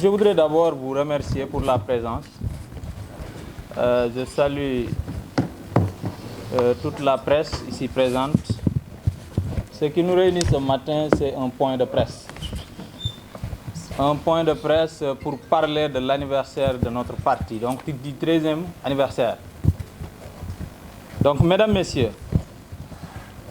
je voudrais d'abord vous remercier pour la présence. Je salue toute la presse ici présente. Ce qui nous réunit ce matin, c'est un point de presse. Un point de presse pour parler de l'anniversaire de notre parti, donc du 13e anniversaire. Donc, mesdames, messieurs,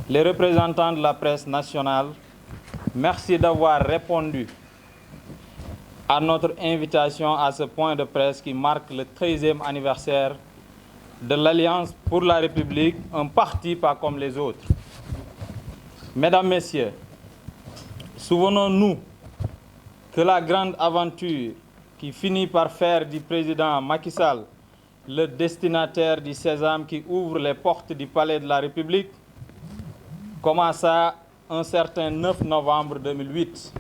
les représentants de la presse nationale, merci d'avoir répondu à notre invitation à ce point de presse qui marque le 13e anniversaire de l'Alliance pour la République, un parti pas comme les autres. Mesdames, messieurs, souvenons-nous que la grande aventure qui finit par faire du président Macky Sall le destinataire du sésame qui ouvre les portes du palais de la République commença un certain 9 novembre 2008.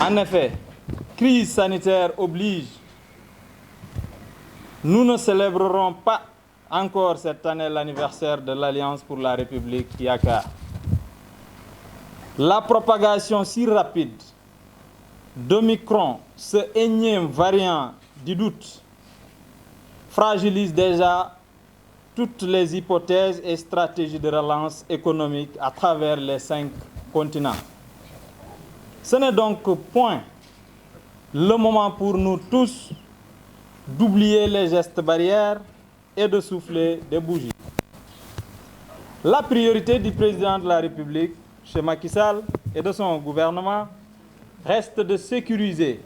En effet, crise sanitaire oblige, nous ne célébrerons pas encore cette année l'anniversaire de l'Alliance pour la République Yakar. La propagation si rapide d'Omicron, ce énième variant du doute, fragilise déjà toutes les hypothèses et stratégies de relance économique à travers les 5 continents. Ce n'est donc point le moment pour nous tous d'oublier les gestes barrières et de souffler des bougies. La priorité du président de la République, chez Macky Sall, et de son gouvernement reste de sécuriser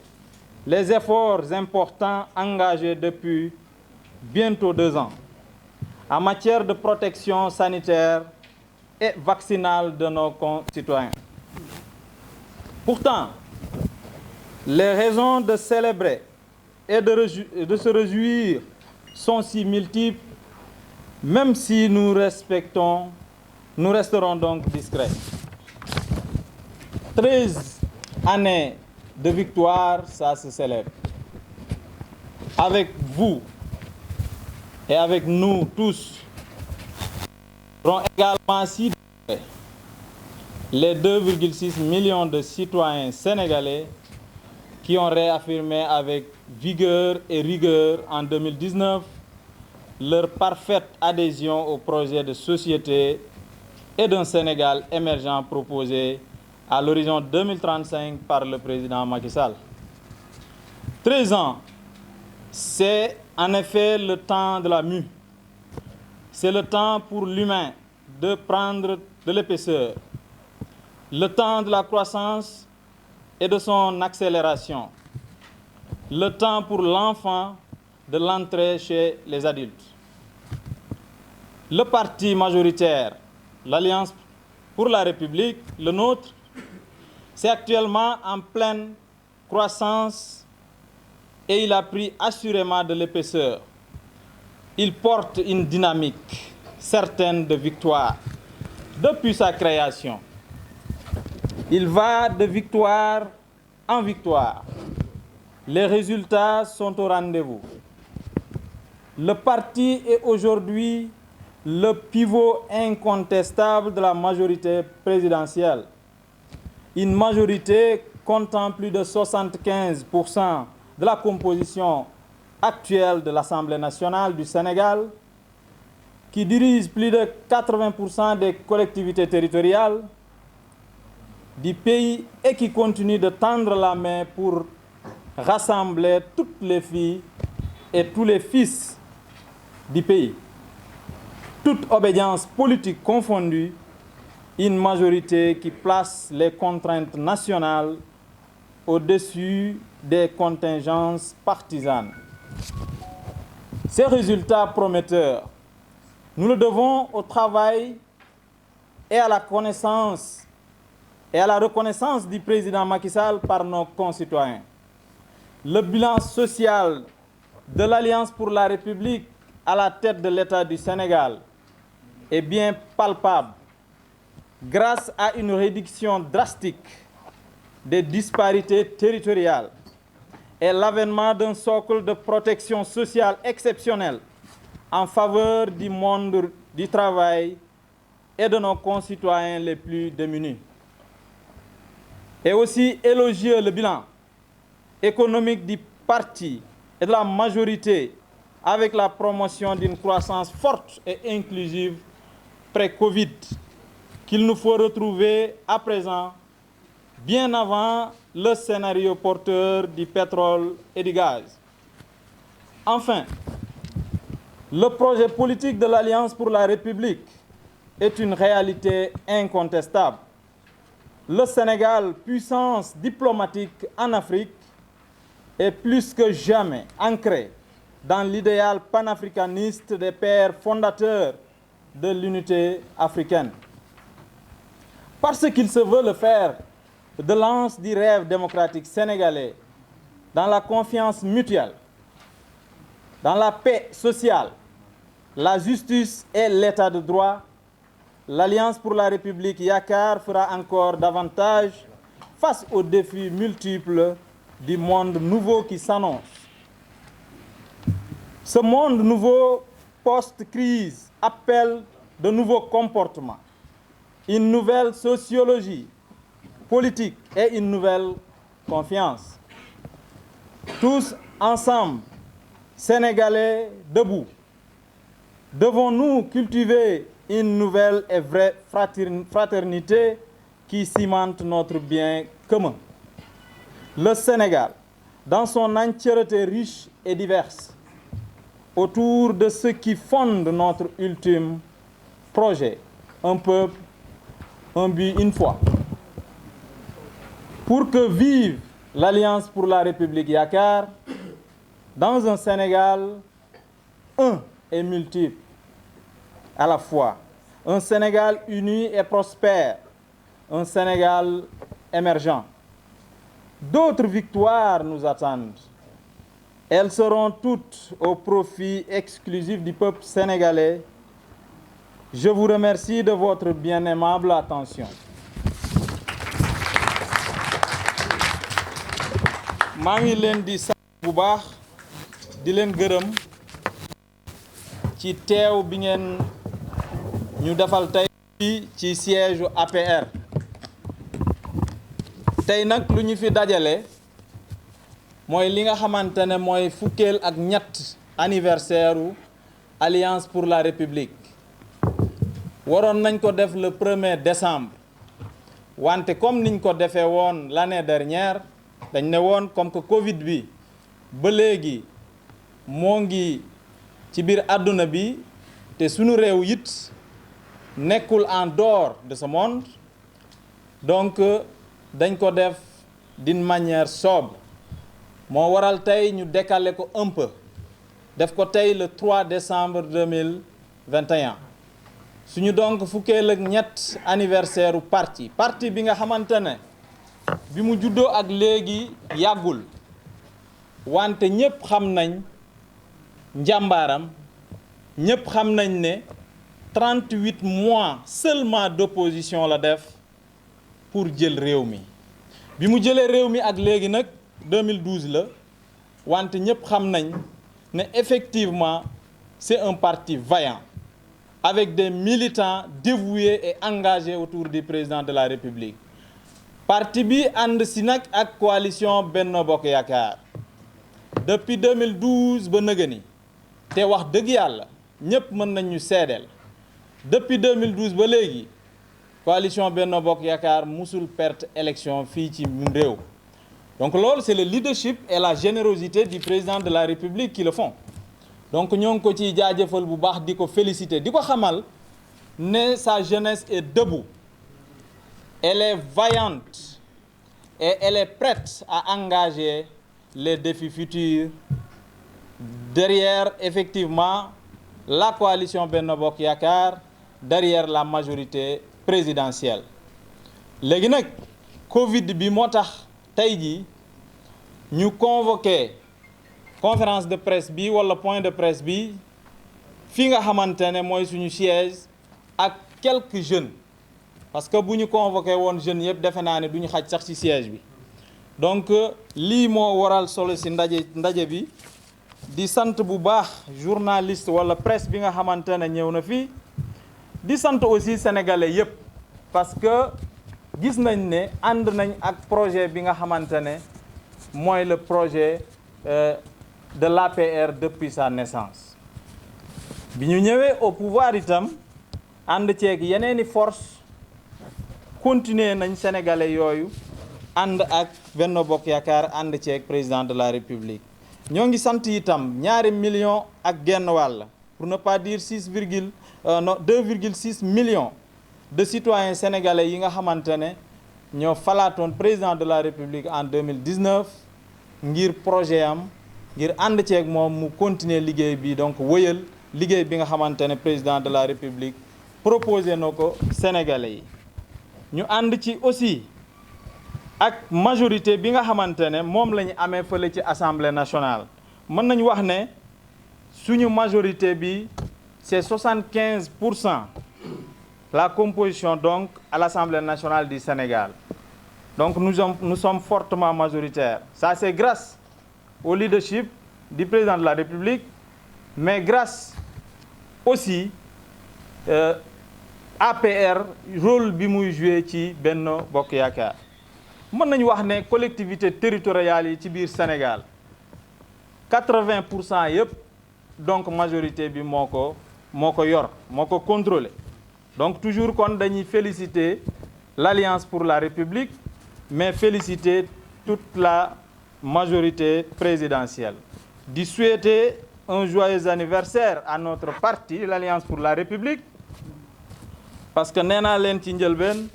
les efforts importants engagés depuis bientôt 2 ans en matière de protection sanitaire et vaccinale de nos concitoyens. Pourtant, les raisons de célébrer et de se réjouir sont si multiples, même si nous resterons donc discrets. 13 années de victoire, ça se célèbre. Avec vous et avec nous tous, seront également si les 2,6 millions de citoyens sénégalais qui ont réaffirmé avec vigueur et rigueur en 2019 leur parfaite adhésion au projet de société et d'un Sénégal émergent proposé à l'horizon 2035 par le président Macky Sall. 13 ans, c'est en effet le temps de la mue. C'est le temps pour l'humain de prendre de l'épaisseur. Le temps de la croissance et de son accélération. Le temps pour l'enfant de l'entrée chez les adultes. Le parti majoritaire, l'Alliance pour la République, le nôtre, c'est actuellement en pleine croissance et il a pris assurément de l'épaisseur. Il porte une dynamique certaine de victoire depuis sa création. Il va de victoire en victoire. Les résultats sont au rendez-vous. Le parti est aujourd'hui le pivot incontestable de la majorité présidentielle. Une majorité comptant plus de 75% de la composition actuelle de l'Assemblée nationale du Sénégal, qui dirige plus de 80% des collectivités territoriales du pays et qui continue de tendre la main pour rassembler toutes les filles et tous les fils du pays. Toute obédience politique confondue, une majorité qui place les contraintes nationales au-dessus des contingences partisanes. Ces résultats prometteurs, nous le devons au travail et à la connaissance et à la reconnaissance du président Macky Sall par nos concitoyens. Le bilan social de l'Alliance pour la République à la tête de l'État du Sénégal est bien palpable grâce à une réduction drastique des disparités territoriales et l'avènement d'un socle de protection sociale exceptionnel en faveur du monde du travail et de nos concitoyens les plus démunis. Et aussi élogieux le bilan économique du parti et de la majorité avec la promotion d'une croissance forte et inclusive pré-Covid qu'il nous faut retrouver à présent, bien avant le scénario porteur du pétrole et du gaz. Enfin, le projet politique de l'Alliance pour la République est une réalité incontestable. Le Sénégal, puissance diplomatique en Afrique, est plus que jamais ancré dans l'idéal panafricaniste des pères fondateurs de l'unité africaine. Parce qu'il se veut le fer de lance du rêve démocratique sénégalais, dans la confiance mutuelle, dans la paix sociale, la justice et l'état de droit, l'Alliance pour la République Yakar fera encore davantage face aux défis multiples du monde nouveau qui s'annonce. Ce monde nouveau post-crise appelle de nouveaux comportements, une nouvelle sociologie politique et une nouvelle confiance. Tous ensemble, Sénégalais debout, devons-nous cultiver une nouvelle et vraie fraternité qui cimente notre bien commun. Le Sénégal, dans son entièreté riche et diverse, autour de ce qui fonde notre ultime projet, un peuple, un but, une foi. Pour que vive l'Alliance pour la République Yakar, dans un Sénégal un et multiple à la fois, un Sénégal uni et prospère, un Sénégal émergent. D'autres victoires nous attendent. Elles seront toutes au profit exclusif du peuple sénégalais. Je vous remercie de votre bien aimable attention. maa ngi leen di sant bu baax di leen gërëm ci teew bi ngeen ñu defal tey ci siège APR. tey nag lu ñu fi dajale mooy li nga xamante ne mooy fukkeel ak ñett anniversaire u Alliance pour la République. waroon nañ ko def le 1er décembre wante comme niñ ko defee woon l'année dernière dañ ne woon comme que Covid bi ba léegi moo ngi ci biir àdduna bi te sunu réew it nekkul en dehors de ce monde, donc dañ ko def d'une manière sobre. moo waral tey ñu décaler ko un peu def ko tey le 3 décembre 2021 suñu donc fukkeel ak ñett anniversaire u parti bi nga xamante ne bi mu juddoo ak léegi yàggul wante ñëpp xam nañ njàmbaaram ñëpp xam nañ ne 38 mois seulement d'opposition la def pour jël réew mi bi mu jëlee réew mi ak léegi nag 2012 la wante ñëpp xam nañ ne effectivement c'est un parti vaillant avec des militants dévoués et engagés autour du président de la République. parti bi ànd si nag ak coalition Benno Bokk Yaakaar depuis 2012 ba nëgëni te wax dëgg yàlla ñëpp mën nañ ñu seedeel depuis 2012 ba léegi coalition Benno Bokk Yaakaar musul perte élection fii ci réew. donc loolu c'est le leadership et la générosité du président de la République qui le font. donc ñoo ngi ko ciy jaajëfal bu baax di ko féliciter di ko xamal ne sa jeunesse est debout. Elle est vaillante et elle est prête à engager les défis futurs derrière effectivement la coalition Benno Bokk Yaakaar, derrière la majorité présidentielle. léegi nag Covid bi moo tax tey jii ñu convoqué conférence de presse bi wala point de presse bi fi nga xamante ne mooy suñu siège ak quelques jeunes. parce que bu ñu convoqué woon jeunes yëpp defe naa ne du ñu xaj sax ci siège bi donc lii moo waral solo ci ndaje bi di sant bu baax journaliste wala presse bi nga xamante ne ñëw na fii di sant aussi sénégalais yëpp parce que gis nañ ne ànd nañ ak projet bi nga xamante ne mooy le projet de l'APR depuis sa naissance. bi ñu ñëwee au pouvoir itam ànd ceeg yeneeni force continuer nañ sénégalais yooyu ànd ak Benno Bokk Yaakaar ànd ceeg président de la République. ñoo ngi sant itam 2 millions ak genn wàll pour ne pas dire 2,6 millions de citoyens sénégalais yi nga xamante ne ñoo falaatoon président de la République en 2019 ngir projet am ngir ànd ceeg moom mu continuer liggéey bi donc wëyal liggéey bi nga xamante ne président de la République proposé na ko sénégalais yi. ñu ànd ci aussi ak majorité bi nga xamante ne moom la ñu amee fële ci assemblée nationale. mën nañu wax ne suñu majorité bi c'est 75% la composition donc à l'Assemblée nationale du Sénégal. Donc nous sommes fortement majoritaires. Ça c'est grâce au leadership du président de la République, mais grâce aussi APR rôle bi muy joué ci Benno Bokk Yaakaar. mën nañu wax ne collectivité territoriale yi ci biir Sénégal 80% yëpp donc majorité bi moo ko yor moo ko contrôlé. Donc toujours kon dañuy féliciter l'Alliance pour la République, mais féliciter toute la majorité présidentielle. Di souhaiter un joyeux anniversaire à notre parti, l'Alliance pour la République, parce que nee naa leen ci njëlbeen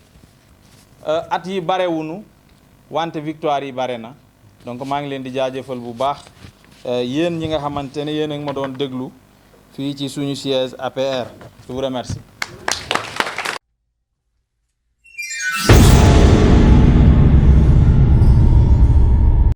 at yi barewunu wante victoire yi bare na. Donc maa ngi leen di jaajëfal bu baax yéen ñi nga xamante ne yéen a ngi ma doon déglu fii ci suñu siège APR. Je vous remercie.